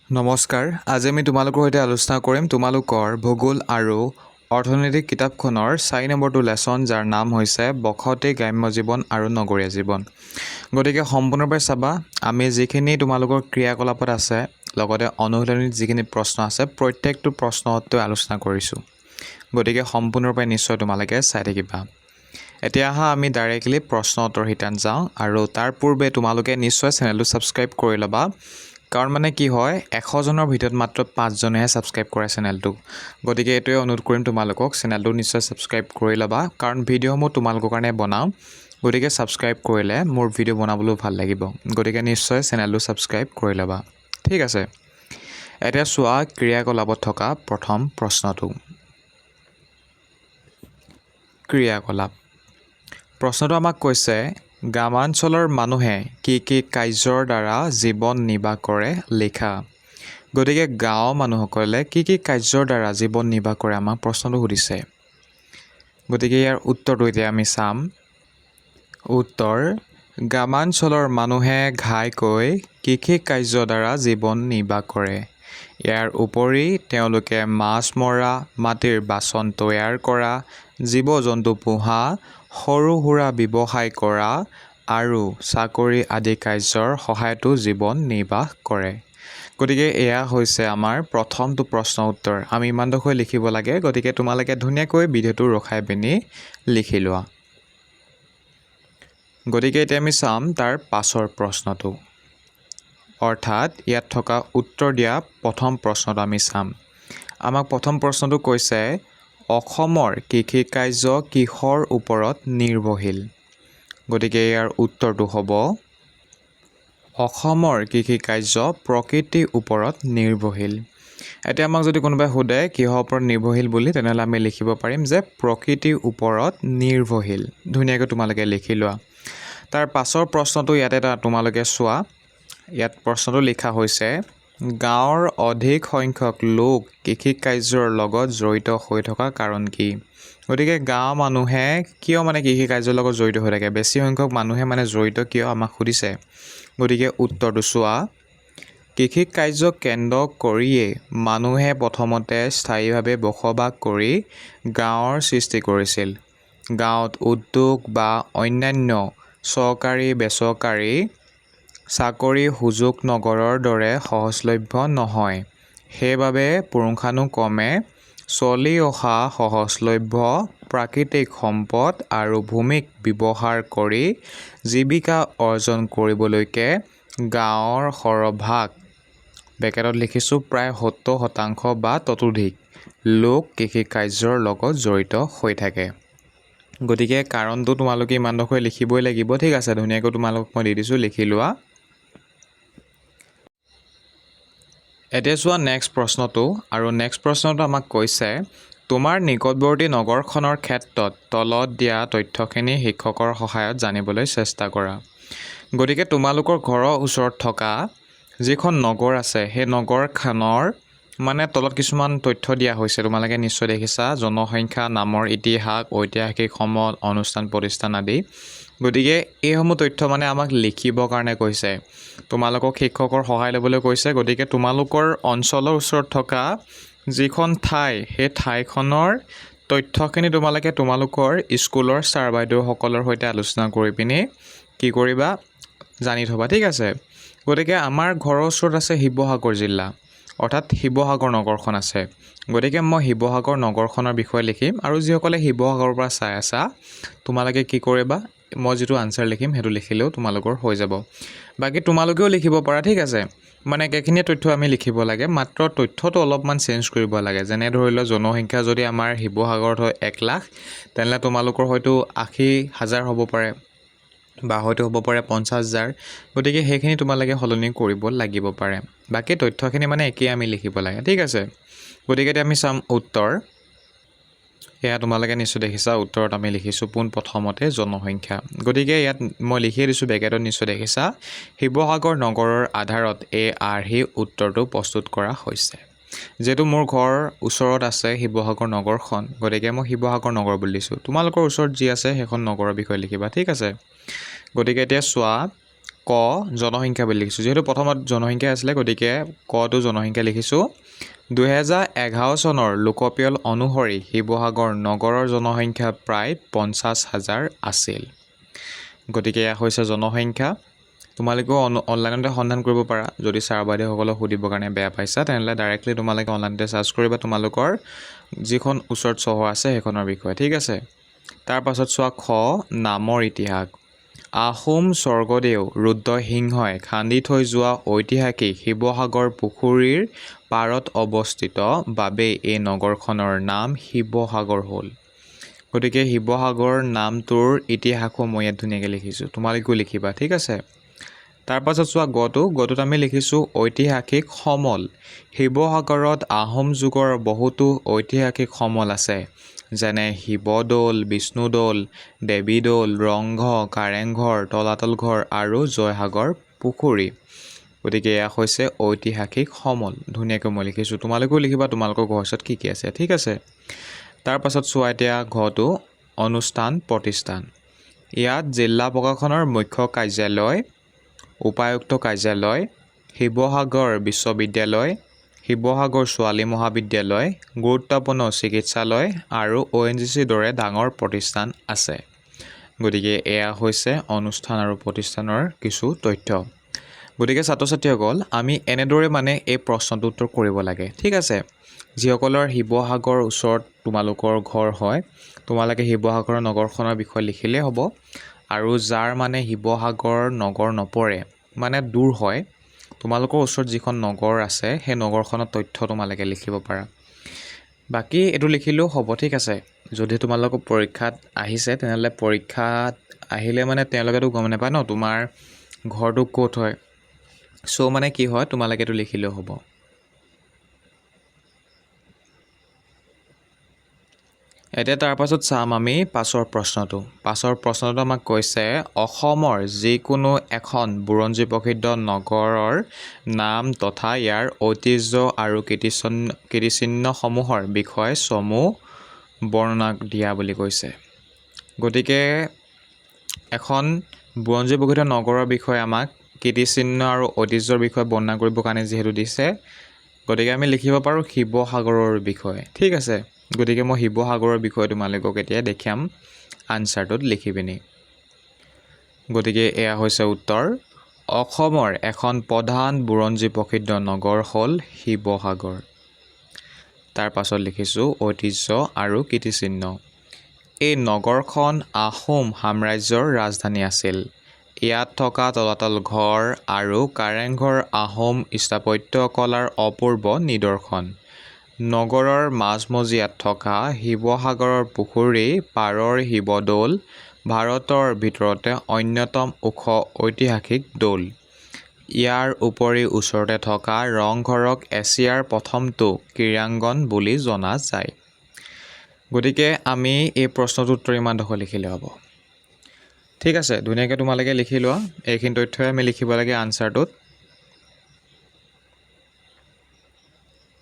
নমস্কাৰ, আজি আমি তোমালোকৰ সৈতে আলোচনা কৰিম তোমালোকৰ ভূগোল আৰু অৰ্থনৈতিক কিতাপখনৰ 4 নম্বৰটো লেছন, যাৰ নাম হৈছে বসতি, গ্ৰাম্য জীৱন আৰু নগৰীয়া জীৱন। গতিকে সম্পূৰ্ণৰূপে চাবা। আমি যিখিনি তোমালোকৰ ক্ৰিয়াকলাপত আছে, লগতে অনুশীলনীত যিখিনি প্ৰশ্ন আছে, প্ৰত্যেকটো প্ৰশ্নৰ উত্তৰ আলোচনা কৰিছোঁ। গতিকে সম্পূৰ্ণৰূপে নিশ্চয় তোমালোকে চাই থাকিবা। এতিয়া আমি ডাইৰেক্টলি প্ৰশ্ন উত্তৰ শিতান যাওঁ, আৰু তাৰ পূৰ্বে তোমালোকে নিশ্চয় চেনেলটো ছাবস্ক্ৰাইব কৰি ল'বা। কাৰণ মানে কি হয়, 100 জনৰ ভিতৰত মাত্ৰ 5 জনেহে ছাবস্ক্ৰাইব কৰে চেনেলটো। গতিকে এইটোৱে অনুৰোধ কৰিম তোমালোকক, চেনেলটো নিশ্চয় ছাবস্ক্ৰাইব কৰি ল'বা, কাৰণ ভিডিঅ'সমূহ তোমালোকৰ কাৰণে বনাওঁ। গতিকে ছাবস্ক্ৰাইব কৰিলে মোৰ ভিডিঅ' বনাবলৈও ভাল লাগিব। গতিকে নিশ্চয় চেনেলটো ছাবস্ক্ৰাইব কৰি ল'বা। ঠিক আছে, এতিয়া চোৱা ক্ৰিয়াকলাপত থকা প্ৰথম প্ৰশ্নটো। ক্ৰিয়াকলাপ প্ৰশ্নটো আমাক কৈছে, গ্ৰামাঞ্চলৰ মানুহে কি কি কাৰ্যৰ দ্বাৰা জীৱন নিৰ্বাহ কৰে লিখা। গতিকে গাঁৱৰ মানুহসকলে কি কি কাৰ্যৰ দ্বাৰা জীৱন নিৰ্বাহ কৰে, আমাক প্ৰশ্নটো সুধিছে। গতিকে ইয়াৰ উত্তৰটো এতিয়া আমি চাম। উত্তৰ: গ্ৰামাঞ্চলৰ মানুহে ঘাইকৈ কৃষি কাৰ্যৰ দ্বাৰা জীৱন নিৰ্বাহ কৰে। ইয়াৰ উপৰি তেওঁলোকে মাছ মৰা, মাটিৰ বাচন তৈয়াৰ কৰা, জীৱ জন্তু পোহা, সৰু সুৰা ব্যৱসায় কৰা আৰু চাকৰি আদি কাৰ্যৰ সহায়তো জীৱন নিৰ্বাহ কৰে। গতিকে এয়া হৈছে আমাৰ প্ৰথমটো প্ৰশ্ন উত্তৰ। আমি ইমানডোখৰ লিখিব লাগে। গতিকে তোমালোকে ধুনীয়াকৈ ভিডিঅ'টো ৰখাই পিনি লিখি লোৱা। গতিকে এতিয়া আমি চাম তাৰ পাছৰ প্ৰশ্নটো, অৰ্থাৎ ইয়াত থকা উত্তৰ দিয়া প্ৰথম প্ৰশ্নটো আমি চাম। আমাক প্ৰথম প্ৰশ্নটো কৈছে, অসমৰ কৃষি কাৰ্য কিহৰ ওপৰত নিৰ্ভৰশীল। গতিকে ইয়াৰ উত্তৰটো হ'ব, অসমৰ কৃষি কাৰ্য প্ৰকৃতিৰ ওপৰত নিৰ্ভৰশীল। এতিয়া আমাক যদি কোনোবাই সোধে কিহৰ ওপৰত নিৰ্ভৰশীল বুলি, তেনেহ'লে আমি লিখিব পাৰিম যে প্ৰকৃতিৰ ওপৰত নিৰ্ভৰশীল। ধুনীয়াকৈ তোমালোকে লিখি লোৱা। তাৰ পাছৰ প্ৰশ্নটো ইয়াতে তোমালোকে চোৱা। ইয়াত প্ৰশ্নটো লিখা হৈছে, গাঁৱৰ অধিক সংখ্যক লোক কৃষি কাৰ্যৰ লগত জড়িত হৈ থকা কাৰণ কি। গতিকে গাঁৱৰ মানুহে কিয় কৃষি কাৰ্যৰ লগত জড়িত হৈ থাকে, বেছি সংখ্যক মানুহে জড়িত কিয়, আমাক সুধিছে। গতিকে উত্তৰটো চোৱা। কৃষি কাৰ্য কেন্দ্ৰ কৰিয়েই মানুহে প্ৰথমতে স্থায়ীভাৱে বসবাস কৰি গাঁৱৰ সৃষ্টি কৰিছিল। গাঁৱত উদ্যোগ বা অন্যান্য চৰকাৰী বেচৰকাৰী চাকৰিৰ সুযোগ নগৰৰ দৰে সহজলভ্য নহয়। সেইবাবে পুৰুষানুক্ৰমে চলি অহা সহজলভ্য প্ৰাকৃতিক সম্পদ আৰু ভূমিক ব্যৱহাৰ কৰি জীৱিকা অৰ্জন কৰিবলৈকে গাঁৱৰ সৰহভাগ, বেকেটত লিখিছোঁ প্ৰায় 70% বা ততোধিক লোক কৃষি কাৰ্যৰ লগত জড়িত হৈ থাকে। গতিকে কাৰণটো তোমালোকে ইমানডোখৰ লিখিবই লাগিব। ঠিক আছে, ধুনীয়াকৈ তোমালোকক মই দি দিছোঁ, লিখি লোৱা। এতিয়া চোৱা নেক্সট প্ৰশ্নটো, আৰু নেক্সট প্ৰশ্নটো আমাক কৈছে, তোমাৰ নিকটৱৰ্তী নগৰখনৰ ক্ষেত্ৰত তলত দিয়া তথ্যখিনি শিক্ষকৰ সহায়ত জানিবলৈ চেষ্টা কৰা। গতিকে তোমালোকৰ ঘৰৰ ওচৰত থকা যিখন নগৰ আছে, সেই নগৰখনৰ তলত কিছুমান তথ্য দিয়া হৈছে। তোমালোকে নিশ্চয় দেখিছা, জনসংখ্যা, নামৰ ইতিহাস, ঐতিহাসিক সমল, অনুষ্ঠান প্ৰতিষ্ঠান আদি। গতিকে এইসমূহ তথ্য আমাক লিখিবৰ কাৰণে কৈছে। তোমালোকক শিক্ষকৰ সহায় ল'বলৈ কৈছে। গতিকে তোমালোকৰ অঞ্চলৰ ওচৰত থকা যিখন ঠাই, সেই ঠাইখনৰ তথ্যখিনি তোমালোকৰ স্কুলৰ ছাৰ বাইদেউসকলৰ সৈতে আলোচনা কৰি পিনি কি কৰিবা, জানি থ'বা। ঠিক আছে, গতিকে আমাৰ ঘৰৰ ওচৰত আছে শিৱসাগৰ জিলা, অৰ্থাৎ শিৱসাগৰ নগৰখন আছে। গতিকে মই শিৱসাগৰ নগৰখনৰ বিষয়ে লিখিম, আৰু যিসকলে শিৱসাগৰৰ পৰা চাই আছা, তোমালোকে কি কৰিবা, মই যিটো আনচাৰ লিখিম সেইটো লিখিলেও তোমালোকৰ হৈ যাব। বাকী তোমালোকেও লিখিব পাৰা। ঠিক আছে, একেখিনিয়ে তথ্য আমি লিখিব লাগে, মাত্ৰ তথ্যটো অলপমান চেঞ্জ কৰিব লাগে। যেনে ধৰি লওক, জনসংখ্যা যদি আমাৰ শিৱসাগৰত হয় 1 লাখ, তেনেহ'লে তোমালোকৰ হয়তো 80,000 হ'ব পাৰে, বা হয়তো হ'ব পাৰে 50,000। গতিকে সেইখিনি তোমালোকে সলনি কৰিব লাগিব পাৰে। বাকী তথ্যখিনি একেই আমি লিখিব লাগে। ঠিক আছে, গতিকে এতিয়া আমি চাম উত্তৰ। এয়া তোমালোকে নিশ্চয় দেখিছা, উত্তৰত আমি লিখিছোঁ পোনপ্ৰথমতে জনসংখ্যা। গতিকে ইয়াত মই লিখিয়ে দিছোঁ, বেকেটত নিশ্চয় দেখিছা, শিৱসাগৰ নগৰৰ আধাৰত এই আৰ্হি উত্তৰটো প্ৰস্তুত কৰা হৈছে। যিহেতু মোৰ ঘৰ ওচৰত আছে শিৱসাগৰ নগৰখন, গতিকে মই শিৱসাগৰ নগৰ বুলি দিছোঁ। তোমালোকৰ ওচৰত যি আছে সেইখন নগৰৰ বিষয়ে লিখিবা। ঠিক আছে, গতিকে এতিয়া চোৱা, ক জনসংখ্যা বুলি লিখিছোঁ, যিহেতু প্ৰথমত জনসংখ্যা আছিলে গতিকে কটো জনসংখ্যা লিখিছোঁ। 2011 চনৰ লোকপিয়ল অনুসৰি শিৱসাগৰ নগৰৰ জনসংখ্যা প্ৰায় 50,000 আছিল। গতিকে এয়া হৈছে জনসংখ্যা। তোমালোকেও অনলাইনতে সন্ধান কৰিব পাৰা। যদি ছাৰ বাইদেউসকলক সুধিবৰ কাৰণে বেয়া পাইছা তেনেহ'লে ডাইৰেক্টলি তোমালোকে অনলাইনতে চাৰ্চ কৰিবা তোমালোকৰ যিখন ওচৰত চহৰ আছে সেইখনৰ বিষয়ে, ঠিক আছে। তাৰপাছত চোৱা খ নামৰ ইতিহাস। আহোম স্বৰ্গদেউ ৰুদ্ৰসিংহই খান্দি থৈ যোৱা ঐতিহাসিক শিৱসাগৰ পুখুৰীৰ পাৰত অৱস্থিত বাবে এই নগৰখনৰ নাম শিৱসাগৰ হ'ল। গতিকে শিৱসাগৰ নামটোৰ ইতিহাসো মই ইয়াত ধুনীয়াকৈ লিখিছোঁ, তোমালোকেও লিখিবা, ঠিক আছে। তাৰপাছত চোৱা গটোত আমি লিখিছোঁ ঐতিহাসিক সমল। শিৱসাগৰত আহোম যুগৰ বহুতো ঐতিহাসিক সমল আছে, যেনে শিৱদৌল, বিষ্ণুদৌল, দেৱীদৌল, ৰংঘৰ, কাৰেংঘৰ, তলাতল ঘৰ আৰু জয়সাগৰ পুখুৰী। গতিকে এয়া হৈছে ঐতিহাসিক সমল, ধুনীয়াকৈ মই লিখিছোঁ। তোমালোকেও লিখিবা তোমালোকৰ ঘৰৰ ওচৰত কি কি আছে, ঠিক আছে। তাৰপাছত চোৱা এতিয়া ঘটো অনুষ্ঠান প্ৰতিষ্ঠান। ইয়াত জিলা প্ৰশাসনৰ মুখ্য কাৰ্যালয়, উপায়ুক্ত কাৰ্যালয়, শিৱসাগৰ বিশ্ববিদ্যালয়, শিৱসাগৰ ছোৱালী মহাবিদ্যালয়, গুৰুত্বপূৰ্ণ চিকিৎসালয় আৰু ONGCৰ দৰে ডাঙৰ প্ৰতিষ্ঠান আছে। গতিকে এয়া হৈছে অনুষ্ঠান আৰু প্ৰতিষ্ঠানৰ কিছু তথ্য। গতিকে ছাত্ৰ ছাত্ৰীসকল আমি এনেদৰে মানে এই প্ৰশ্নটোৰ উত্তৰ কৰিব লাগে, ঠিক আছে। যিসকলৰ শিৱসাগৰ ওচৰত তোমালোকৰ ঘৰ হয় তোমালোকে শিৱসাগৰ নগৰখনৰ বিষয়ে লিখিলেই হ'ব। আৰু যাৰ মানে শিৱসাগৰ নগৰ নপৰে মানে দূৰ হয়, তোমালোকৰ ওচৰত যিখন নগৰ আছে সেই নগৰখনৰ তথ্য তোমালোকে লিখিব পাৰা। বাকী এইটো লিখিলেও হ'ব, ঠিক আছে। যদি তোমালোকৰ পৰীক্ষাত আহিছে তেনেহ'লে পৰীক্ষাত আহিলে মানে তেওঁলোকেতো গম নাপায় ন তোমাৰ ঘৰটো ক'ত হয়। চ' মানে কি হয় তোমালোকে এইটো লিখিলেও হ'ব। এতিয়া তাৰপাছত চাম আমি পাছৰ প্ৰশ্নটো আমাক কৈছে অসমৰ যিকোনো এখন বুৰঞ্জী প্ৰসিদ্ধ নগৰৰ নাম তথা ইয়াৰ ঐতিহ্য আৰু কীৰ্তিচিহ্নসমূহৰ বিষয়ে চমু বৰ্ণনা দিয়া বুলি কৈছে। গতিকে এখন বুৰঞ্জী প্ৰসিদ্ধ নগৰৰ বিষয়ে আমাক কীৰ্তিচিহ্ন আৰু ঐতিহ্যৰ বিষয়ে বৰ্ণনা কৰিবৰ কাৰণে যিহেতু দিছে, গতিকে আমি লিখিব পাৰোঁ শিৱসাগৰৰ বিষয়ে, ঠিক আছে। গতিকে মই শিৱসাগৰৰ বিষয়ে তোমালোকক এতিয়া দেখাম আনচাৰটোত লিখি পিনি। গতিকে এয়া হৈছে উত্তৰ। অসমৰ এখন প্ৰধান বুৰঞ্জী প্ৰসিদ্ধ নগৰ হ'ল শিৱসাগৰ। তাৰ পাছত লিখিছোঁ ঐতিহ্য আৰু কীৰ্তিচিহ্ন। এই নগৰখন আহোম সাম্ৰাজ্যৰ ৰাজধানী আছিল। ইয়াত থকা তলাতল ঘৰ আৰু কাৰেংঘৰ আহোম স্থাপত্য কলাৰ অপূৰ্ব নিদৰ্শন। নগৰৰ মাজমজিয়াত থকা শিৱসাগৰৰ পুখুৰী পাৰৰ শিৱদৌল ভাৰতৰ ভিতৰতে অন্যতম ওখ ঐতিহাসিক দৌল। ইয়াৰ উপৰি ওচৰতে থকা ৰংঘৰক এছিয়াৰ প্ৰথমটো ক্ৰীড়াংগন বুলি জনা যায়। গতিকে আমি এই প্ৰশ্নটোৰ উত্তৰ ইমানডোখৰ লিখিলে হ'ব, ঠিক আছে। ধুনীয়াকৈ তোমালোকে লিখি লোৱা, এইখিনি তথ্যই আমি লিখিব লাগে আনচাৰটোত।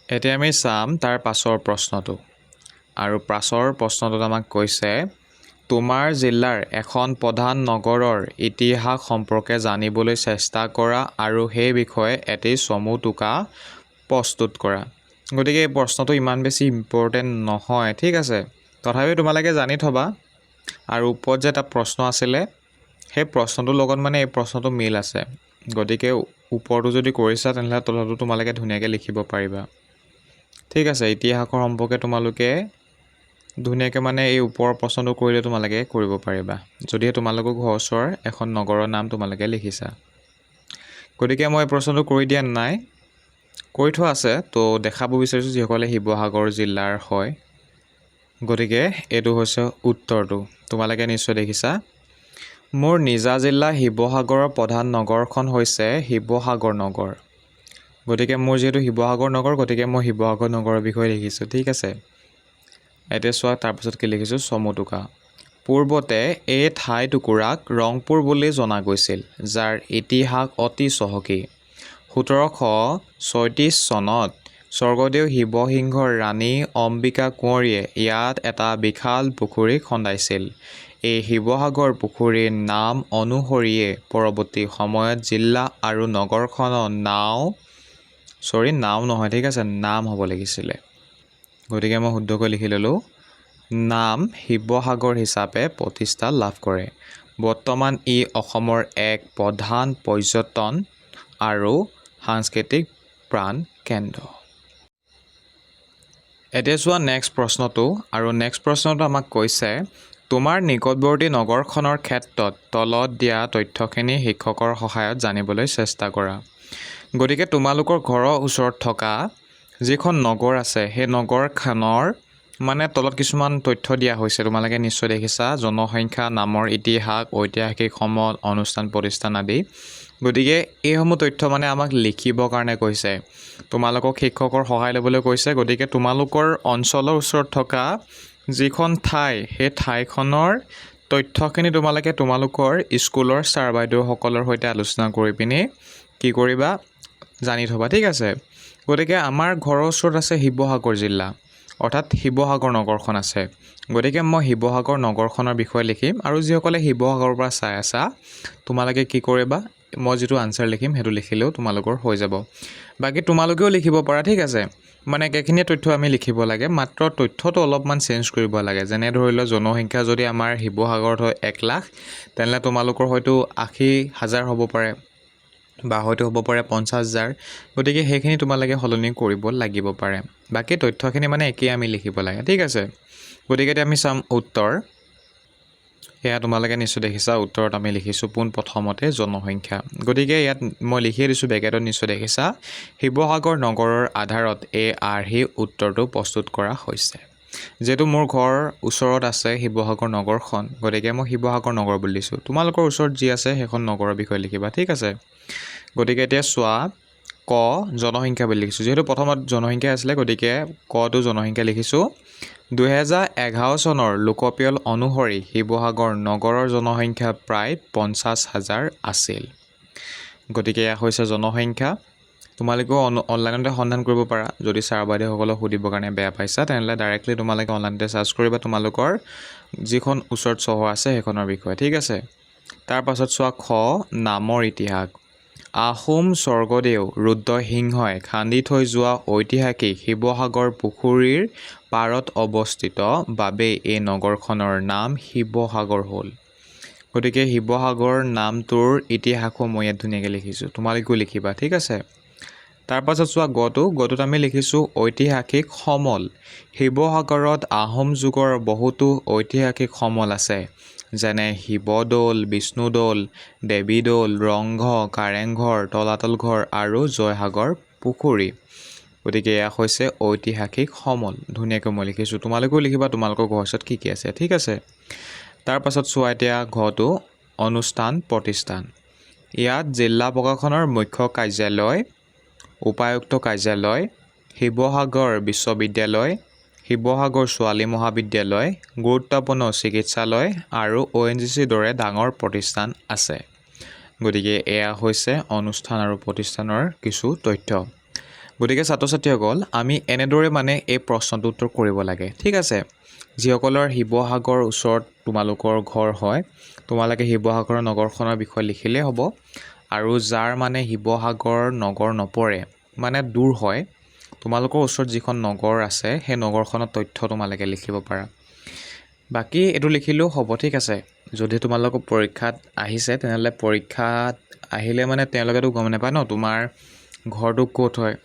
এতিয়া আমি চাম তাৰ পাছৰ প্ৰশ্নটো, আৰু পাছৰ প্ৰশ্নটোত আমাক কৈছে তোমাৰ জিলাৰ এখন প্ৰধান নগৰৰ ইতিহাস সম্পৰ্কে জানিবলৈ চেষ্টা কৰা আৰু সেই বিষয়ে এটি চমু টোকা প্ৰস্তুত কৰা। গতিকে এই প্ৰশ্নটো ইমান বেছি ইম্পৰ্টেণ্ট নহয়, ঠিক আছে। তথাপিও তোমালোকে জানি থবা। আৰু ওপৰত যে এটা প্ৰশ্ন আছিলে সেই প্ৰশ্নটোৰ লগত মানে এই প্ৰশ্নটো মিল আছে। গতিকে ওপৰটো যদি কৰিছা তেনেহ'লে তলতো তোমালোকে ধুনীয়াকৈ লিখিব পাৰিবা, ঠিক আছে। ইতিহাসৰ সম্পৰ্কে তোমালোকে ধুনীয়াকৈ মানে এই ওপৰৰ প্ৰশ্নটো কৰিলে তোমালোকে কৰিব পাৰিবা, যদিহে তোমালোকৰ ঘৰৰ ওচৰৰ এখন নগৰৰ নাম তোমালোকে লিখিছা। গতিকে মই এই প্ৰশ্নটো কৰি দিয়া নাই, কৰি থোৱা আছে, তো দেখাব বিচাৰিছোঁ যিসকলে শিৱসাগৰ জিলাৰ হয়। গতিকে এইটো হৈছে উত্তৰটো, তোমালোকে নিশ্চয় দেখিছা। মোৰ নিজা জিলা শিৱসাগৰৰ প্ৰধান নগৰখন হৈছে শিৱসাগৰ নগৰ। গতিকে মোৰ যিহেতু শিৱসাগৰ নগৰ, গতিকে মই শিৱসাগৰ নগৰৰ বিষয়ে লিখিছোঁ, ঠিক আছে। এতিয়া চোৱা তাৰপাছত কি লিখিছোঁ চমু টোকা। পূৰ্বতে এই ঠাইটুকুৰাক ৰংপুৰ বুলি জনা গৈছিল, যাৰ ইতিহাস অতি চহকী। 1736 চনত স্বৰ্গদেউ শিৱসিংহৰ ৰাণী অম্বিকা কোঁৱৰীয়ে ইয়াত এটা বিশাল পুখুৰী খন্দাইছিল। এই শিৱসাগৰ পুখুৰীৰ নাম অনুসৰিয়ে পৰৱৰ্তী সময়ত জিলা আৰু নগৰখনৰ নাও নহয়, ঠিক আছে, নাম হ'ব লাগিছিলে। গতিকে মই শুদ্ধকৈ লিখি ল'লোঁ। নাম শিৱসাগৰ হিচাপে প্ৰতিষ্ঠা লাভ কৰে। বৰ্তমান ই অসমৰ এক প্ৰধান পৰ্যটন আৰু সাংস্কৃতিক প্ৰাণ কেন্দ্ৰ। এতিয়া চোৱা নেক্সট প্ৰশ্নটো, আৰু নেক্সট প্ৰশ্নটো আমাক কৈছে তোমাৰ নিকটৱৰ্তী নগৰখনৰ ক্ষেত্ৰত তলত দিয়া তথ্যখিনি শিক্ষকৰ সহায়ত জানিবলৈ চেষ্টা কৰা। গতিকে তোমালোকৰ ঘৰৰ ওচৰত থকা যিখন নগৰ আছে সেই নগৰখনৰ মানে তলত কিছুমান তথ্য দিয়া হৈছে, তোমালোকে নিশ্চয় দেখিছা, জনসংখ্যা, নামৰ ইতিহাস, ঐতিহাসিক সমল, অনুষ্ঠান প্ৰতিষ্ঠান আদি। গতিকে এইসমূহ তথ্য মানে আমাক লিখিবৰ কাৰণে কৈছে, তোমালোকক শিক্ষকৰ সহায় ল'বলৈ কৈছে। গতিকে তোমালোকৰ অঞ্চলৰ ওচৰত থকা যিখন ঠাই সেই ঠাইখনৰ তথ্যখিনি তোমালোকৰ স্কুলৰ ছাৰ বাইদেউসকলৰ সৈতে আলোচনা কৰি পিনি কি কৰিবা, জানি থ'বা, ঠিক আছে। গতিকে আমাৰ ঘৰৰ ওচৰত আছে শিৱসাগৰ জিলা, অৰ্থাৎ শিৱসাগৰ নগৰখন আছে। গতিকে মই শিৱসাগৰ নগৰখনৰ বিষয়ে লিখিম, আৰু যিসকলে শিৱসাগৰৰ পৰা চাই আছা তোমালোকে কি কৰিবা, মই যিটো আনচাৰ লিখিম সেইটো লিখিলেও তোমালোকৰ হৈ যাব। বাকী তোমালোকেও লিখিব পাৰা, ঠিক আছে। মানে একেখিনিয়ে তথ্য আমি লিখিব লাগে, মাত্ৰ তথ্যটো অলপমান চেঞ্জ কৰিব লাগে। যেনে ধৰি লওক জনসংখ্যা যদি আমাৰ শিৱসাগৰত হয় 1 লাখ, তেনেহ'লে তোমালোকৰ হয়তো 80,000 হ'ব পাৰে, বা হয়তো হ'ব পাৰে 50,000। গতিকে সেইখিনি তোমালোকে সলনি কৰিব লাগিব পাৰে। বাকী তথ্যখিনি মানে একেই আমি লিখিব লাগে, ঠিক আছে। গতিকে এতিয়া আমি চাম উত্তৰ। এয়া তোমালোকে নিশ্চয় দেখিছা, উত্তৰত আমি লিখিছোঁ পোনপ্ৰথমতে জনসংখ্যা। গতিকে ইয়াত মই লিখিয়ে দিছোঁ বেকেটত, নিশ্চয় দেখিছা, শিৱসাগৰ নগৰৰ আধাৰত এই আৰ্হি উত্তৰটো প্ৰস্তুত কৰা হৈছে। যিহেতু মোৰ ঘৰ ওচৰত আছে শিৱসাগৰ নগৰখন, গতিকে মই শিৱসাগৰ নগৰ বুলি দিছোঁ। তোমালোকৰ ওচৰত যি আছে সেইখন নগৰৰ বিষয়ে লিখিবা, ঠিক আছে। গতিকে এতিয়া চোৱা, ক জনসংখ্যা বুলি লিখিছোঁ, যিহেতু প্ৰথমত জনসংখ্যা আছিলে, গতিকে কটো জনসংখ্যা লিখিছোঁ। 2011 চনৰ লোকপিয়ল অনুসৰি শিৱসাগৰ নগৰৰ জনসংখ্যা প্ৰায় 50,000 আছিল। গতিকে এয়া হৈছে জনসংখ্যা। তোমালোকেও অনলাইনতে সন্ধান কৰিব পাৰা। যদি ছাৰ বাইদেউসকলক সুধিবৰ কাৰণে বেয়া পাইছা, তেনেহ'লে ডাইৰেক্টলি তোমালোকে অনলাইনতে চাৰ্চ কৰিবা তোমালোকৰ যিখন ওচৰত চহৰ আছে সেইখনৰ বিষয়ে, ঠিক আছে। তাৰপাছত চোৱা খ নামৰ ইতিহাস। আহোম স্বৰ্গদেউ ৰুদ্ৰসিংহই খান্দি থৈ যোৱা ঐতিহাসিক শিৱসাগৰ পুখুৰীৰ পাৰত অৱস্থিত বাবে এই নগৰখনৰ নাম শিৱসাগৰ হ'ল। গতিকে শিৱসাগৰ নামটোৰ ইতিহাসো মই ইয়াত ধুনীয়াকৈ লিখিছোঁ, তোমালোকেও লিখিবা, ঠিক আছে। তাৰপাছত চোৱা গটোত আমি লিখিছোঁ ঐতিহাসিক সমল। শিৱসাগৰত আহোম যুগৰ বহুতো ঐতিহাসিক সমল আছে, যেনে শিৱদৌল, বিষ্ণুদৌল, দেৱীদৌল, ৰংঘৰ, কাৰেংঘৰ, তলাতল ঘৰ আৰু জয়সাগৰ পুখুৰী। গতিকে এয়া হৈছে ঐতিহাসিক সমল, ধুনীয়াকৈ মই লিখিছোঁ। তোমালোকেও লিখিবা তোমালোকৰ ঘৰৰ ওচৰত কি আছে, ঠিক আছে। তাৰপাছত চোৱা এতিয়া ঘটো অনুষ্ঠান প্ৰতিষ্ঠান। ইয়াত জিলা প্ৰশাসনৰ মুখ্য কাৰ্যালয়, উপায়ুক্ত কাৰ্যালয়, শিৱসাগৰ বিশ্ববিদ্যালয়, শিৱসাগৰ ছোৱালী মহাবিদ্যালয়, গুৰুত্বপূৰ্ণ চিকিৎসালয় আৰু ONGCৰ দৰে ডাঙৰ প্ৰতিষ্ঠান আছে। গতিকে এয়া হৈছে অনুষ্ঠান আৰু প্ৰতিষ্ঠানৰ কিছু তথ্য। গতিকে ছাত্ৰ ছাত্ৰীসকল, আমি এনেদৰে মানে এই প্ৰশ্নটোৰ উত্তৰ কৰিব লাগে, ঠিক আছে। যিসকলৰ শিৱসাগৰ ওচৰত তোমালোকৰ ঘৰ হয়, তোমালোকে শিৱসাগৰ নগৰখনৰ বিষয়ে লিখিলেই হ'ব। আৰু যাৰ মানে শিৱসাগৰ নগৰ নপৰে, মানে দূৰ হয়, তোমালোকৰ ওচৰত যিখন নগৰ আছে সেই নগৰখনৰ তথ্য তোমালোকে লিখিব পাৰা। বাকী এইটো লিখিলেও হ'ব, ঠিক আছে। যদি তোমালোকৰ পৰীক্ষাত আহিছে, তেনেহ'লে পৰীক্ষাত আহিলে মানে তেওঁলোকেতো গম নাপায় ন তোমাৰ ঘৰটো ক'ত হয়।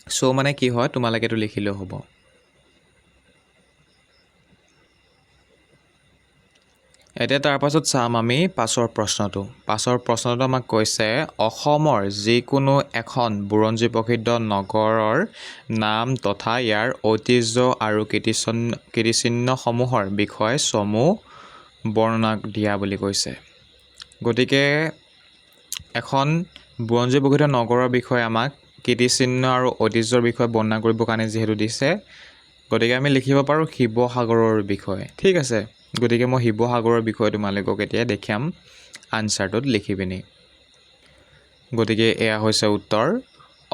চ' মানে কি হয়, তোমালোকে এইটো লিখিলেও হ'ব। এতিয়া তাৰপাছত চাম আমি পাছৰ প্ৰশ্নটো আমাক কৈছে অসমৰ যিকোনো এখন বুৰঞ্জী প্ৰসিদ্ধ নগৰৰ নাম তথা ইয়াৰ ঐতিহ্য আৰু কীৰ্তিচিহ্নসমূহৰ বিষয়ে চমু বৰ্ণনা দিয়া বুলি কৈছে। গতিকে এখন বুৰঞ্জী প্ৰসিদ্ধ নগৰৰ বিষয়ে আমাক কীৰ্তিচিহ্ন আৰু ঐতিহ্যৰ বিষয়ে বৰ্ণনা কৰিবৰ কাৰণে যিহেতু দিছে, গতিকে আমি লিখিব পাৰোঁ শিৱসাগৰৰ বিষয়ে, ঠিক আছে। গতিকে মই শিৱসাগৰৰ বিষয়ে তোমালোকক এতিয়া দেখাম আনচাৰটোত লিখি পিনি। গতিকে এয়া হৈছে উত্তৰ।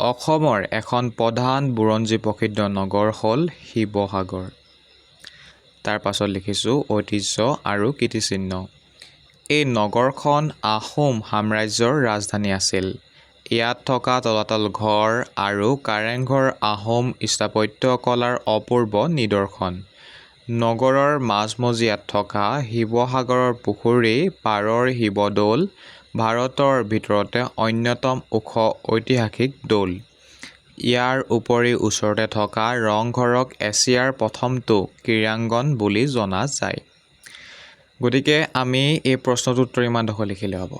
অসমৰ এখন প্ৰধান বুৰঞ্জী প্ৰসিদ্ধ নগৰ হ'ল শিৱসাগৰ। তাৰ পাছত লিখিছোঁ ঐতিহ্য আৰু কীৰ্তিচিহ্ন। এই নগৰখন আহোম সাম্ৰাজ্যৰ ৰাজধানী আছিল। ইয়াত থকা তলাতল ঘৰ আৰু কাৰেংঘৰ আহোম স্থাপত্য কলাৰ অপূৰ্ব নিদৰ্শন। নগৰৰ মাজমজিয়াত থকা শিৱসাগৰৰ পুখুৰী পাৰৰ শিৱদৌল ভাৰতৰ ভিতৰতে অন্যতম ওখ ঐতিহাসিক দৌল। ইয়াৰ উপৰি ওচৰতে থকা ৰংঘৰক এছিয়াৰ প্ৰথমটো ক্ৰীড়াংগন বুলি জনা যায়। গতিকে আমি এই প্ৰশ্নটোৰ উত্তৰ ইমান ডোখৰ লিখিলে হ'ব।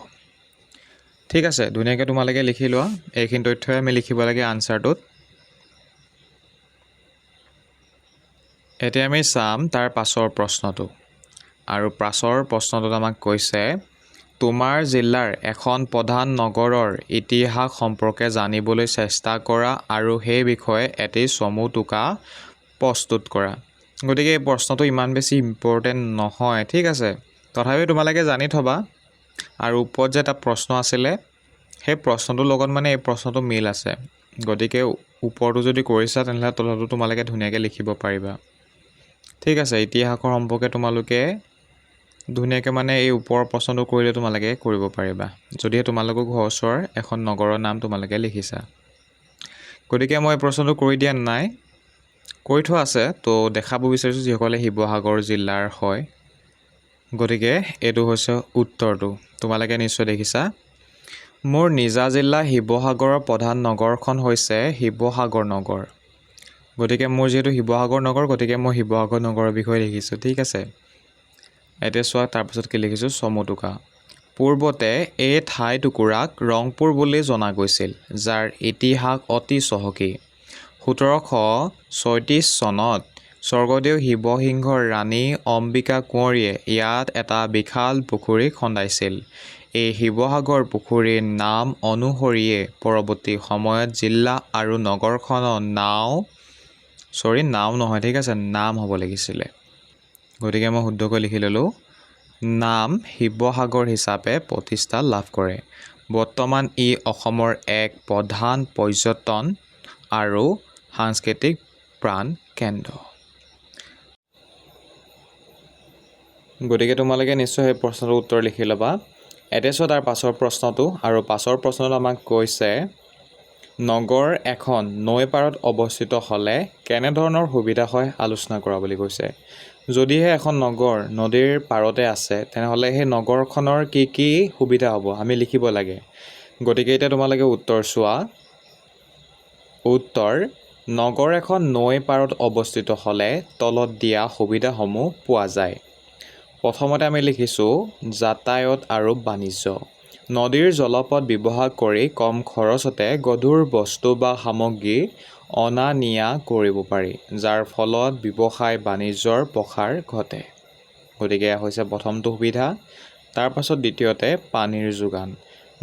ঠিক আছে, ধুনীয়াকৈ তোমালোকে লিখি লোৱা। এইখিনি তথ্যই আমি লিখিব লাগে আনচাৰটোত। এতিয়া আমি চাম তাৰ পাছৰ প্ৰশ্নটো। আৰু পাছৰ প্ৰশ্নটোত আমাক কৈছে তোমাৰ জিলাৰ এখন প্ৰধান নগৰৰ ইতিহাস সম্পৰ্কে জানিবলৈ চেষ্টা কৰা আৰু সেই বিষয়ে এটি চমু টোকা প্ৰস্তুত কৰা। গতিকে এই প্ৰশ্নটো ইমান বেছি ইম্পৰ্টেণ্ট নহয়, ঠিক আছে। তথাপিও তোমালোকে জানি থবা। আৰু ওপৰত যে এটা প্ৰশ্ন আছিলে সেই প্ৰশ্নটোৰ লগত মানে এই প্ৰশ্নটো মিল আছে। গতিকে ওপৰটো যদি কৰিছা তেনেহ'লে তলতো তোমালোকে ধুনীয়াকৈ লিখিব পাৰিবা। ঠিক আছে, ইতিহাসৰ সম্পৰ্কে তোমালোকে ধুনীয়াকৈ মানে এই ওপৰৰ প্ৰশ্নটো কৰিলে তোমালোকে কৰিব পাৰিবা, যদিহে তোমালোকৰ ঘৰ ওচৰৰ এখন নগৰৰ নাম তোমালোকে লিখিছা। গতিকে মই এই প্ৰশ্নটো কৰি দিয়া নাই, কৰি থোৱা আছে। তো দেখাব বিচাৰিছোঁ যিসকলে শিৱসাগৰ জিলাৰ হয়। গতিকে এইটো হৈছে উত্তৰটো। তোমালোকে নিশ্চয় দেখিছা। মোৰ নিজা জিলা শিৱসাগৰৰ প্ৰধান নগৰখন হৈছে শিৱসাগৰ নগৰ। গতিকে মোৰ যিহেতু শিৱসাগৰ নগৰ, গতিকে মই শিৱসাগৰ নগৰৰ বিষয়ে লিখিছোঁ। ঠিক আছে, এতিয়া চোৱা তাৰপিছত কি লিখিছোঁ চমু টোকা। পূৰ্বতে এই ঠাই টুকুৰাক ৰংপুৰ বুলি জনা গৈছিল, যাৰ ইতিহাস অতি চহকী। 1736 চনত স্বৰ্গদেউ শিৱসিংহৰ ৰাণী অম্বিকা কোঁৱৰীয়ে ইয়াত এটা বিশাল পুখুৰী খন্দাইছিল। এই শিৱসাগৰ পুখুৰীৰ নাম অনুসৰিয়ে পৰৱৰ্তী সময়ত জিলা আৰু নগৰখনৰ নাম হ'ব লাগিছিলে। গতিকে মই শুদ্ধকৈ লিখি ল'লোঁ। নাম শিৱসাগৰ হিচাপে প্ৰতিষ্ঠা লাভ কৰে। বৰ্তমান ই অসমৰ এক প্ৰধান পৰ্যটন আৰু সাংস্কৃতিক প্ৰাণ কেন্দ্ৰ। গতিকে তোমালোকে নিশ্চয় সেই প্ৰশ্নটোৰ উত্তৰ লিখি ল'বা। এতিয়া চোৱা তাৰ পাছৰ প্ৰশ্নটো। আৰু পাছৰ প্ৰশ্নটো আমাক কৈছে নগৰ এখন নৈ পাৰত অৱস্থিত হ'লে কেনেধৰণৰ সুবিধা হয় আলোচনা কৰা বুলি কৈছে। যদিহে এখন নগৰ নদীৰ পাৰতে আছে তেনেহ'লে সেই নগৰখনৰ কি কি সুবিধা হ'ব আমি লিখিব লাগে। গতিকে এতিয়া তোমালোকে উত্তৰ চোৱা। উত্তৰ, নগৰ এখন নৈ পাৰত অৱস্থিত হ'লে তলত দিয়া সুবিধাসমূহ পোৱা যায়। প্ৰথমতে আমি লিখিছোঁ যাতায়ত আৰু বাণিজ্য। নদীৰ জলপথ ব্যৱহাৰ কৰি কম খৰচতে গধুৰ বস্তু বা সামগ্ৰী অনা নিয়া কৰিব পাৰি, যাৰ ফলত ব্যৱসায় বাণিজ্যৰ প্ৰসাৰ ঘটে। গতিকে এয়া হৈছে প্ৰথমটো সুবিধা। তাৰ পাছত দ্বিতীয়তে পানীৰ যোগান।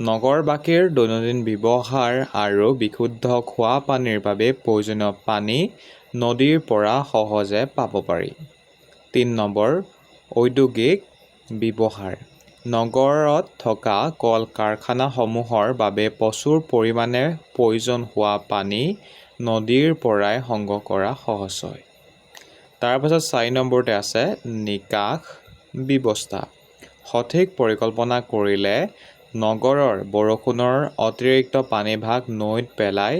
নগৰবাসীৰ দৈনন্দিন ব্যৱহাৰ আৰু বিশুদ্ধ খোৱা পানীৰ বাবে প্ৰয়োজনীয় পানী নদীৰ পৰা সহজে পাব পাৰি। ৩ নম্বৰ, ঔদ্যোগিক ব্যৱহাৰ। নগৰত থকা কল কাৰখানাসমূহৰ বাবে প্ৰচুৰ পৰিমাণে প্ৰয়োজন হোৱা পানী নদীৰ পৰাই সংগ্ৰহ কৰা সহজ হয়। তাৰপাছত ৪ নম্বৰতে আছে নিকাশ ব্যৱস্থা। সঠিক পৰিকল্পনা কৰিলে নগৰৰ বৰষুণৰ অতিৰিক্ত পানীভাগ নৈত পেলাই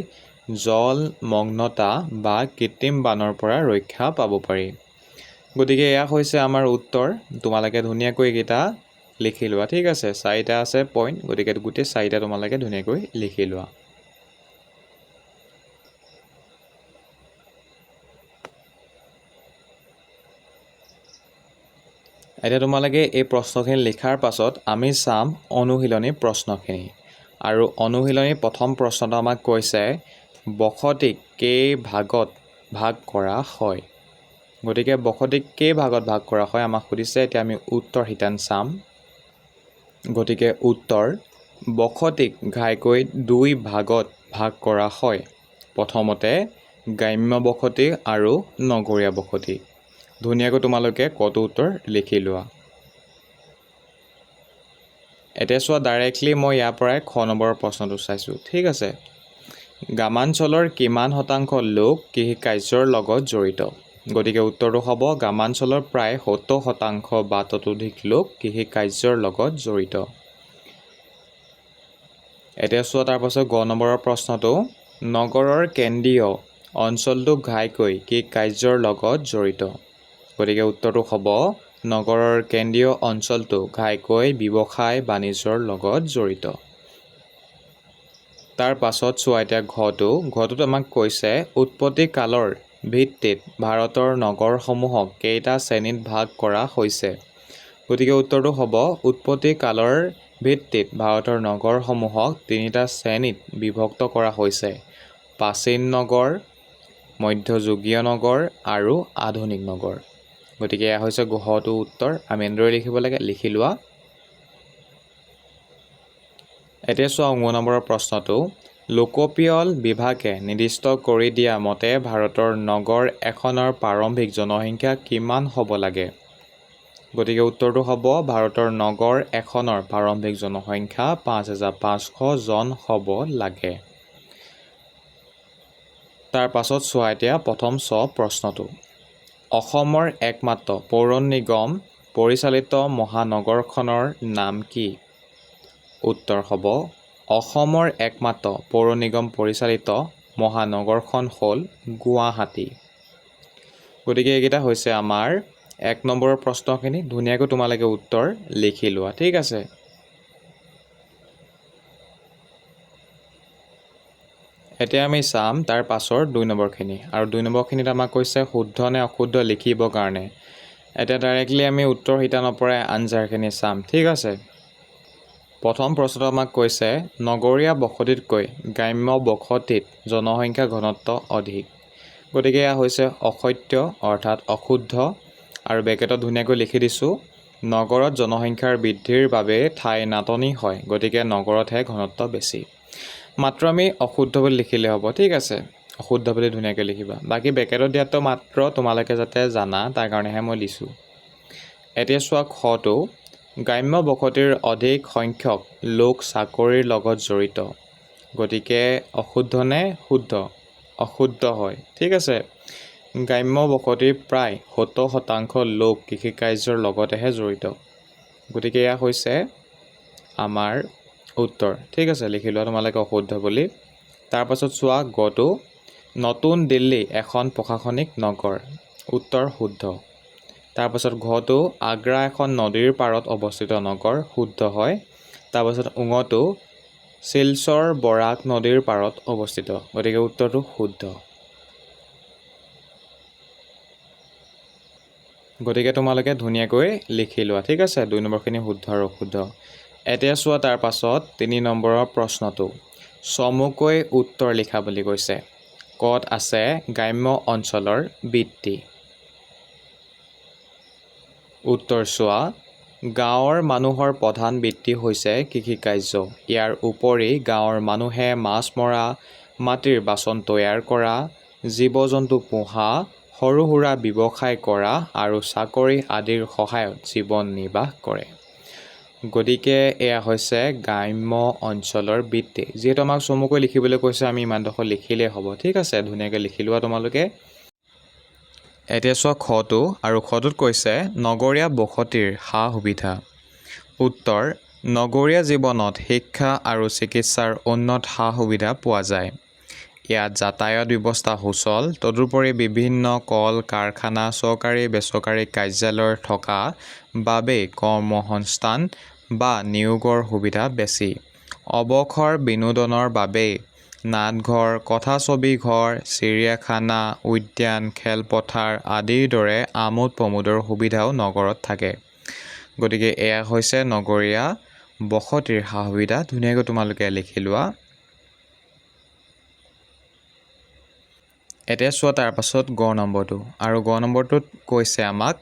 জলমগ্নতা বা কৃত্ৰিম বানৰ পৰা ৰক্ষা পাব পাৰি। গতিকে এয়া হৈছে আমাৰ উত্তৰ। তোমালোকে ধুনীয়াকৈ এইকেইটা লিখি লোৱা। ঠিক আছে, 4টা আছে পইণ্ট, গতিকে গোটেই 4টা তোমালোকে ধুনীয়াকৈ লিখি লোৱা। এতিয়া তোমালোকে এই প্ৰশ্নখিনি লিখাৰ পাছত আমি চাম অনুশীলনী প্ৰশ্নখিনি। আৰু অনুশীলনী প্ৰথম প্ৰশ্নটো আমাক কৈছে বসতিক কেই ভাগত ভাগ কৰা হয়। গতিকে বসতিক কেই ভাগত ভাগ কৰা হয় আমাক সুধিছে। এতিয়া আমি উত্তৰ শিতান চাম। গতিকে উত্তৰ, বসতিক ঘাইকৈ 2 ভাগত ভাগ কৰা হয়। প্ৰথমতে গ্ৰাম্য বসতি আৰু নগৰীয়া বসতি। ধুনীয়াকৈ তোমালোকে কটো উত্তৰ লিখি লোৱা। এতিয়া চোৱা ডাইৰেক্টলি মই ইয়াৰ পৰাই খ নম্বৰৰ প্ৰশ্নটো চাইছোঁ। ঠিক আছে, গ্ৰামাঞ্চলৰ কিমান শতাংশ লোক কৃষি কাৰ্যৰ লগত জড়িত? গতিকে উত্তৰটো হ'ব গ্ৰামাঞ্চলৰ প্ৰায় 70% বা ততোধিক লোক কৃষি কাৰ্যৰ লগত জড়িত। এতিয়া চোৱা তাৰপাছত গ নম্বৰৰ প্ৰশ্নটো, নগৰৰ কেন্দ্ৰীয় অঞ্চলটো ঘাইকৈ কি কাৰ্যৰ লগত জড়িত? গতিকে উত্তৰটো হ'ব নগৰৰ কেন্দ্ৰীয় অঞ্চলটো ঘাইকৈ ব্যৱসায় বাণিজ্যৰ লগত জড়িত। তাৰ পাছত চোৱা এতিয়া ঘটোত আমাক কৈছে উৎপত্তি কালৰ ভিত্তিত ভাৰতৰ নগৰসমূহক কেইটা শ্ৰেণীত ভাগ কৰা হৈছে? গতিকে উত্তৰটো হ'ব উৎপত্তি কালৰ ভিত্তিত ভাৰতৰ নগৰসমূহক 3টা শ্ৰেণীত বিভক্ত কৰা হৈছে: প্ৰাচীন নগৰ, মধ্যযুগীয় নগৰ আৰু আধুনিক নগৰ। গতিকে এয়া হৈছে ঘটো উত্তৰ। আমি এনেদৰে লিখিব লাগে, লিখি লোৱা। এতিয়া চোৱা 9 নম্বৰৰ প্ৰশ্নটো, লোকপিয়ল বিভাগে নিৰ্দিষ্ট কৰি দিয়া মতে ভাৰতৰ নগৰ এখনৰ প্ৰাৰম্ভিক জনসংখ্যা কিমান হ'ব লাগে? গতিকে উত্তৰটো হ'ব ভাৰতৰ নগৰ এখনৰ প্ৰাৰম্ভিক জনসংখ্যা 5,500 জন হ'ব লাগে। তাৰ পাছত চোৱা এতিয়া প্ৰথম প্ৰশ্নটো, অসমৰ একমাত্ৰ পৌৰ নিগম পৰিচালিত মহানগৰখনৰ নাম কি? উত্তৰ হ'ব অসমৰ একমাত্ৰ পৌৰ নিগম পৰিচালিত মহানগৰখন হ'ল গুৱাহাটী। গতিকে এইকেইটা হৈছে আমাৰ 1 নম্বৰৰ প্ৰশ্নখিনি। ধুনীয়াকৈ তোমালোকে উত্তৰ লিখি লোৱা, ঠিক আছে। এতিয়া আমি চাম তাৰ পাছৰ 2 নম্বৰখিনি, আৰু 2 নম্বৰখিনিত আমাক কৈছে শুদ্ধ নে অশুদ্ধ লিখিবৰ কাৰণে। এতিয়া ডাইৰেক্টলি আমি উত্তৰ সিটা নপৰাই আনচাৰখিনি চাম, ঠিক আছে। প্ৰথম প্ৰশ্নটো আমাক কৈছে নগৰীয়া বসতিতকৈ গ্ৰাম্য বসতিত জনসংখ্যা ঘনত্ব অধিক। গতিকে এয়া হৈছে অসত্য অৰ্থাৎ অশুদ্ধ, আৰু বেকেটত ধুনীয়াকৈ লিখি দিছোঁ, নগৰত জনসংখ্যাৰ বৃদ্ধিৰ বাবে ঠাই নাটনি হয়, গতিকে নগৰতহে ঘনত্ব বেছি। মাত্ৰ আমি অশুদ্ধ বুলি লিখিলে হ'ব, ঠিক আছে। অশুদ্ধ বুলি ধুনীয়াকৈ লিখিবা। বাকী বেকেটত দিয়াটো মাত্ৰ তোমালোকে যাতে জানা তাৰ কাৰণেহে মই দিছোঁ। এতিয়া চোৱা খটো, গ্ৰাম্য বসতিৰ অধিক সংখ্যক লোক চাকৰিৰ লগত জড়িত। গতিকে অশুদ্ধ নে শুদ্ধ? অশুদ্ধ হয়, ঠিক আছে। গ্ৰাম্য বসতিৰ প্ৰায় 70% লোক কৃষিকাৰ্যৰ লগতেহে জড়িত। গতিকে এয়া হৈছে আমাৰ উত্তৰ, ঠিক আছে। লিখি লোৱা তোমালোকে অশুদ্ধ বুলি। তাৰপাছত চোৱা গটো, নতুন দিল্লী এখন প্ৰশাসনিক নগৰ। উত্তৰ শুদ্ধ। তাৰপাছত ঘটো, আগ্ৰা এখন নদীৰ পাৰত অৱস্থিত নগৰ। শুদ্ধ হয়। তাৰপাছত ঙটো, শিলচৰ বৰাক নদীৰ পাৰত অৱস্থিত। গতিকে উত্তৰটো শুদ্ধ। গতিকে তোমালোকে ধুনীয়াকৈ লিখি লোৱা, ঠিক আছে। 2 নম্বৰখিনি শুদ্ধ আৰু অশুদ্ধ। এতিয়া চোৱা তাৰ পাছত 3 নম্বৰৰ প্ৰশ্নটো, চমুকৈ উত্তৰ লিখা বুলি কৈছে। ক'ত আছে গ্ৰাম্য অঞ্চলৰ বৃত্তি? উত্তৰ চোৱা, গাঁৱৰ মানুহৰ প্ৰধান বৃত্তি হৈছে কৃষিকাৰ্য। ইয়াৰ উপৰি গাঁৱৰ মানুহে মাছ মৰা, মাটিৰ বাচন তৈয়াৰ কৰা, জীৱ জন্তু পোহা, সৰু সুৰা ব্যৱসায় কৰা আৰু চাকৰি আদিৰ সহায়ত জীৱন নিৰ্বাহ কৰে। গতিকে এয়া হৈছে গ্ৰাম্য অঞ্চলৰ বৃত্তি। যিহেতু আমাক চমুকৈ লিখিবলৈ কৈছে, আমি ইমানডোখৰ লিখিলেই হ'ব, ঠিক আছে। ধুনীয়াকৈ লিখি লোৱা তোমালোকে। এতিয়া চোৱা খটো, আৰু খটোত কৈছে নগৰীয়া বসতিৰ সা সুবিধা। উত্তৰ, নগৰীয়া জীৱনত শিক্ষা আৰু চিকিৎসাৰ উন্নত সা সুবিধা পোৱা যায়। ইয়াত যাতায়াত ব্যৱস্থা সুচল, তদুপৰি বিভিন্ন কল কাৰখানা, চৰকাৰী বেচৰকাৰী কাৰ্যালয় থকা বাবে কৰ্মসংস্থান বা নিয়োগৰ সুবিধা বেছি। অৱসৰ বিনোদনৰ বাবে নাটঘৰ, কথাছবি ঘৰ, চিৰিয়াখানা, উদ্যান, খেলপথাৰ আদিৰ দৰে আমোদ প্ৰমোদৰ সুবিধাও নগৰত থাকে। গতিকে এয়া হৈছে নগৰীয়া বসতিৰ সা সুবিধা। ধুনীয়াকৈ তোমালোকে লিখি লোৱা। এতিয়া চোৱা তাৰ পাছত গ নম্বৰটো, আৰু গ নম্বৰটোত কৈছে আমাক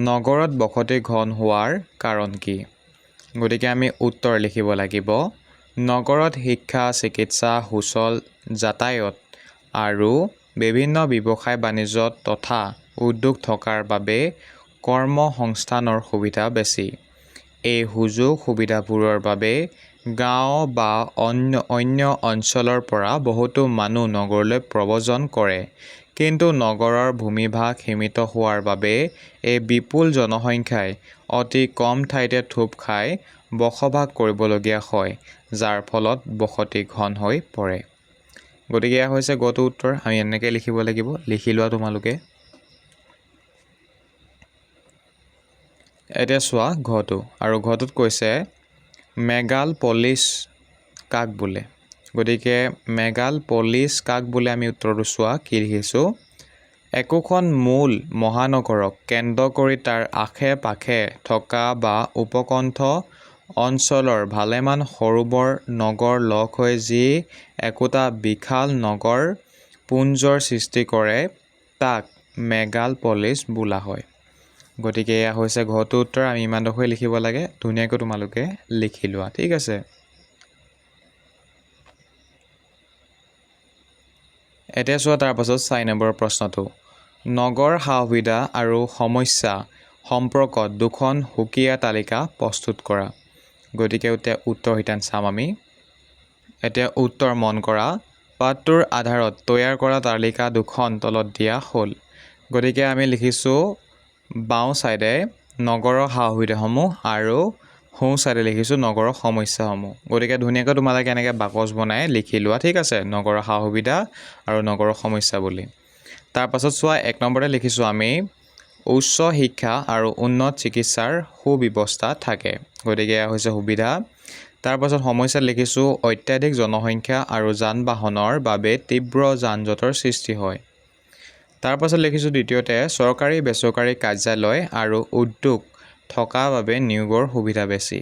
নগৰত বসতি ঘন হোৱাৰ কাৰণ কি? গতিকে আমি উত্তৰ লিখিব লাগিব, নগৰত শিক্ষা, চিকিৎসা, সুচল যাতায়ত আৰু বিভিন্ন ব্যৱসায় বাণিজ্য তথা উদ্যোগ থকাৰ বাবে কৰ্মসংস্থানৰ সুবিধা বেছি। এই সুযোগ সুবিধাবোৰৰ বাবে গাঁও বা অন্য অঞ্চলৰ পৰা বহুতো মানুহ নগৰলৈ প্ৰব্ৰজন কৰে। কিন্তু নগৰৰ ভূমিভাগ সীমিত হোৱাৰ বাবে এই বিপুল জনসংখ্যাই অতি কম ঠাইতে থোপ খাই বসবাস কৰিবলগীয়া হয়, যাৰ ফলত বসতি ঘন হৈ পৰে। গতিকে এয়া হৈছে গটো উত্তৰ। আমি এনেকৈ লিখিব লাগিব, লিখি লোৱা তোমালোকে। এতিয়া চোৱা ঘটো, আৰু ঘটোত কৈছে মেগালপলিছ কাক বোলে। গতিকে মেগালপলিছ কাক বোলে আমি উত্তৰটো চোৱা কি লিখিছোঁ। একোখন মূল মহানগৰক কেন্দ্ৰ কৰি তাৰ আশে পাশে থকা বা উপকণ্ঠ অঞ্চলৰ ভালেমান সৰু বৰ নগৰ লগ হৈ যি একোটা বিশাল নগৰ পুঞ্জৰ সৃষ্টি কৰে তাক মেগালপলিছ বোলা হয়। গতিকে এয়া হৈছে ঘটো উত্তৰ। আমি ইমানডোখৰে লিখিব লাগে, ধুনীয়াকৈ তোমালোকে লিখি লোৱা, ঠিক আছে। এতিয়া চোৱা তাৰ পাছত 4 নম্বৰৰ প্ৰশ্নটো। নগৰ সা-সুবিধা আৰু সমস্যা সম্পৰ্কত দুখন সুকীয়া তালিকা প্ৰস্তুত কৰা। গতিকে এতিয়া উত্তৰ শিতান চাম আমি। এতিয়া উত্তৰ মন কৰা। পাঠটোৰ আধাৰত তৈয়াৰ কৰা তালিকা দুখন তলত দিয়া হ'ল। গতিকে আমি লিখিছোঁ বাওঁ ছাইডে নগৰৰ সা-সুবিধাসমূহ আৰু সোঁ ছাইডে লিখিছোঁ নগৰৰ সমস্যাসমূহ। গতিকে ধুনীয়াকৈ তোমালোকে এনেকৈ বাকচ বনাই লিখি লোৱা, ঠিক আছে, নগৰৰ সা-সুবিধা আৰু নগৰৰ সমস্যা বুলি। তাৰপাছত চোৱা 1 নম্বৰতে লিখিছোঁ আমি উচ্চ শিক্ষা আৰু উন্নত চিকিৎসাৰ সুব্যৱস্থা থাকে। গতিকে এয়া হৈছে সুবিধা। তাৰপাছত সমস্যাত লিখিছোঁ অত্যাধিক জনসংখ্যা আৰু যান বাহনৰ বাবে তীব্ৰ যান জঁটৰ সৃষ্টি হয়। তাৰপাছত লিখিছোঁ দ্বিতীয়তে চৰকাৰী বেচৰকাৰী কাৰ্যালয় আৰু উদ্যোগ থকা বাবে নিয়োগৰ সুবিধা বেছি।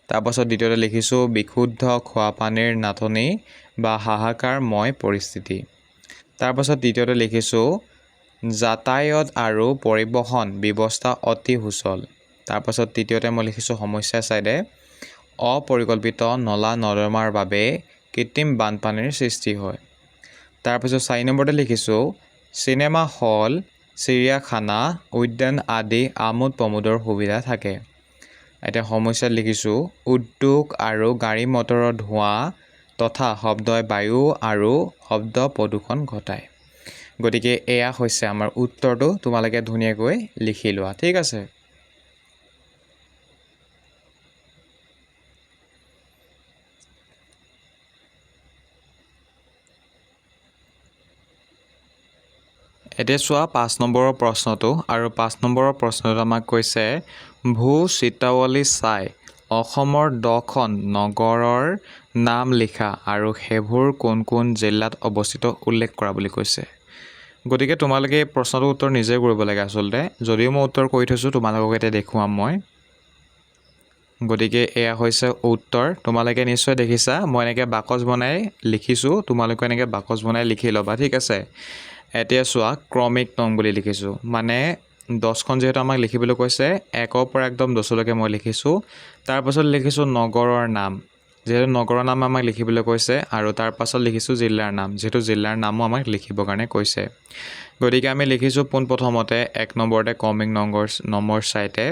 তাৰপাছত দ্বিতীয়তে লিখিছোঁ বিশুদ্ধ খোৱা পানীৰ নাটনি বা হাহাকাৰময় পৰিস্থিতি। তাৰপাছত তৃতীয়তে লিখিছোঁ যাতায়ত আৰু পৰিবহণ ব্যৱস্থা অতি সুচল। তাৰপাছত তৃতীয়তে মই লিখিছোঁ সমস্যা ছাইডে অপৰিকল্পিত নলা নৰ্দমাৰ বাবে কৃত্ৰিম বানপানীৰ সৃষ্টি হয়। তাৰপিছত 4 নম্বৰতে লিখিছোঁ চিনেমা হল, চিৰিয়াখানা, উদ্যান আদি আমোদ প্ৰমোদৰ সুবিধা থাকে। এতিয়া সমস্যাত লিখিছোঁ উদ্যোগ আৰু গাড়ী মটৰৰ ধোঁৱা তথা শব্দই বায়ু আৰু শব্দ প্ৰদূষণ ঘটায়। গতিকে এয়া হৈছে আমাৰ উত্তৰটো। তোমালোকে ধুনীয়াকৈ লিখি লোৱা, ঠিক আছে। এতিয়া চোৱা 5 নম্বৰৰ প্ৰশ্নটো, আৰু 5 নম্বৰৰ প্ৰশ্নটো আমাক কৈছে ভূ চিত্ৰাৱলী চাই অসমৰ 10খন নগৰৰ নাম লিখা আৰু সেইবোৰ কোন কোন জিলাত অৱস্থিত উল্লেখ কৰা বুলি কৈছে। গতিকে তোমালোকে এই প্ৰশ্নটোৰ উত্তৰ নিজে কৰিব লাগে আচলতে, যদিও মই উত্তৰ কৰি থৈছোঁ তোমালোকক এতিয়া দেখুৱাম মই। গতিকে এয়া হৈছে উত্তৰ। তোমালোকে নিশ্চয় দেখিছা মই এনেকৈ বাকচ বনাই লিখিছোঁ, তোমালোকে এনেকৈ বাকচ বনাই লিখি ল'বা, ঠিক আছে। এতিয়া চোৱা ক্ৰমিক নং বুলি লিখিছোঁ, মানে 10খন যিহেতু আমাক লিখিবলৈ কৈছে 1ৰ পৰা একদম 10লৈকে মই লিখিছোঁ। তাৰপাছত লিখিছোঁ নগৰৰ নাম, যিহেতু নগৰৰ নাম আমাক লিখিবলৈ কৈছে, আৰু তাৰপাছত লিখিছোঁ জিলাৰ নাম, যিহেতু জিলাৰ নামো আমাক লিখিবৰ কাৰণে কৈছে। গতিকে আমি লিখিছোঁ পোনপ্ৰথমতে 1 নম্বৰতে ক্ৰমিক নম্বৰ চাইতে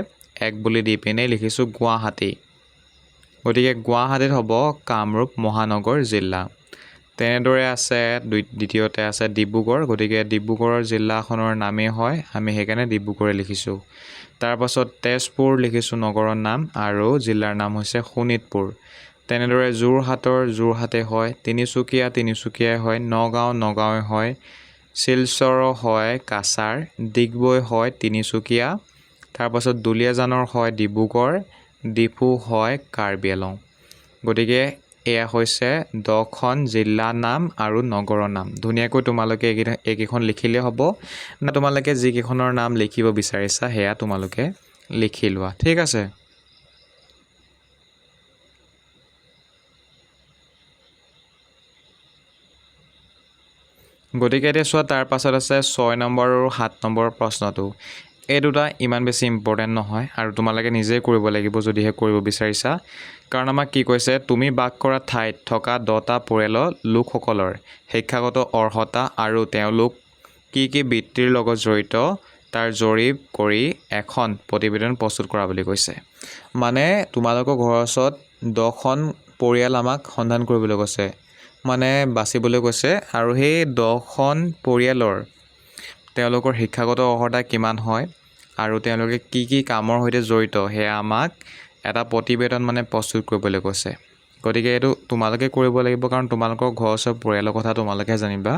1 বুলি দি পিনে লিখিছোঁ গুৱাহাটী। গতিকে গুৱাহাটীত হ'ব কামৰূপ মহানগৰ জিলা। তেনেদৰে আছে দ্বিতীয়তে আছে ডিব্ৰুগড়। গতিকে ডিব্ৰুগড়ৰ জিলাখনৰ নামেই হয়, আমি সেইকাৰণে ডিব্ৰুগড়ে লিখিছোঁ। তাৰপাছত তেজপুৰ লিখিছোঁ নগৰৰ নাম, আৰু জিলাৰ নাম হৈছে শোণিতপুৰ। তেনেদৰে যোৰহাটে হয়, তিনিচুকীয়াই হয়, নগাঁৱে হয়, শিলচৰ হয় কাছাৰ, ডিগবৈ হয় তিনিচুকীয়া। তাৰপাছত দুলীয়াজানৰ হয় ডিব্ৰুগড়, ডিফু হয় কাৰ্বি আংলং। গতিকে এয়া হৈছে 10খন জিলা নাম আৰু নগৰৰ নাম। ধুনীয়াকৈ তোমালোকে এইকেইখন লিখিলে হ'ব, না তোমালোকে যিকেইখনৰ নাম লিখিব বিচাৰিছা সেয়া তোমালোকে লিখি লোৱা, ঠিক আছে। গতিকে এতিয়া চোৱা তাৰ পাছত আছে 6 নম্বৰ আৰু 7 নম্বৰৰ প্ৰশ্নটো। এই দুটা ইমান বেছি ইম্পৰ্টেণ্ট নহয়, আৰু তোমালোকে নিজেই কৰিব লাগিব যদিহে কৰিব বিচাৰিছা। কাৰণ আমাক কি কৈছে, তুমি বাস কৰা ঠাইত থকা 10টা পৰিয়ালৰ লোকসকলৰ শিক্ষাগত অৰ্হতা আৰু তেওঁলোক কি কি বৃত্তিৰ লগত জড়িত তাৰ জৰীপ কৰি এখন প্ৰতিবেদন প্ৰস্তুত কৰা বুলি কৈছে। মানে তোমালোকৰ ঘৰৰ ওচৰত 10খন পৰিয়াল আমাক সন্ধান কৰিবলৈ কৈছে, মানে বাচিবলৈ কৈছে, আৰু সেই 10খন পৰিয়ালৰ তেওঁলোকৰ শিক্ষাগত অৰ্হতা কিমান হয় আৰু তেওঁলোকে কি কি কামৰ সৈতে জড়িত সেয়া আমাক এটা প্ৰতিবেদন মানে প্ৰস্তুত কৰিবলৈ কৈছে। গতিকে এইটো তোমালোকে কৰিব লাগিব, কাৰণ তোমালোকৰ ঘৰৰ ওচৰৰ পৰিয়ালৰ কথা তোমালোকে জানিবা।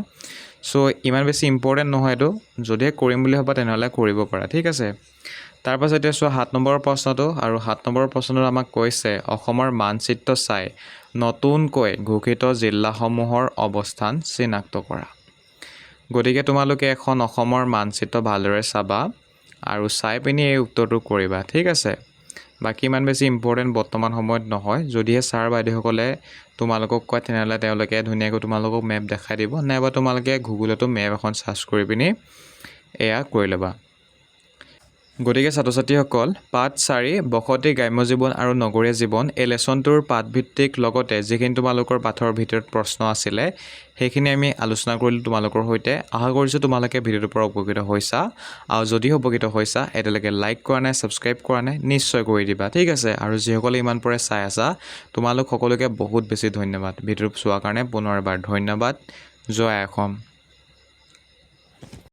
চ' ইমান বেছি ইম্পৰ্টেণ্ট নহয় এইটো, যদিহে কৰিম বুলি ভাবা তেনেহ'লে কৰিব পাৰা, ঠিক আছে। তাৰপাছত এতিয়া চোৱা 7 নম্বৰৰ প্ৰশ্নটো, আৰু 7 নম্বৰৰ প্ৰশ্নটো আমাক কৈছে অসমৰ মানচিত্ৰ চাই নতুনকৈ ঘোষিত জিলাসমূহৰ অৱস্থান চিনাক্ত কৰা। গতিকে তোমালোকে এখন অসমৰ মানচিত্ৰ ভালদৰে চাবা আৰু চাই পিনি এই উত্তৰটো কৰিবা, ঠিক আছে। বাকী ইমান বেছি ইম্পৰ্টেণ্ট বৰ্তমান সময়ত নহয়। যদিহে ছাৰ বাইদেউসকলে তোমালোকক কয় তেনেহ'লে তেওঁলোকে ধুনীয়াকৈ তোমালোকক মেপ দেখাই দিব, নাইবা তোমালোকে গুগলতো মেপ এখন চাৰ্চ কৰি পিনি এয়া কৰি ল'বা। গতিকে ছাত্ৰ ছাত্ৰীসকল, পাঠ 4 বসতি গ্ৰাম্য জীৱন আৰু নগৰীয়া জীৱন এই লেচনটোৰ পাঠভিত্তিক লগতে যিখিনি তোমালোকৰ পাঠৰ ভিতৰত প্ৰশ্ন আছিলে সেইখিনি আমি আলোচনা কৰিলোঁ তোমালোকৰ সৈতে। আশা কৰিছোঁ তোমালোকে ভিডিঅ'টোৰ পৰা উপকৃত হৈছা, আৰু যদি উপকৃত হৈছা এতিয়ালৈকে লাইক কৰা নাই, ছাবস্ক্ৰাইব কৰা নাই, নিশ্চয় কৰি দিবা, ঠিক আছে। আৰু যিসকলে ইমান পৰে চাই আছা তোমালোক সকলোকে বহুত বেছি ধন্যবাদ। ভিডিঅ'টো চোৱাৰ কাৰণে পুনৰ এবাৰ ধন্যবাদ। জয় অসম।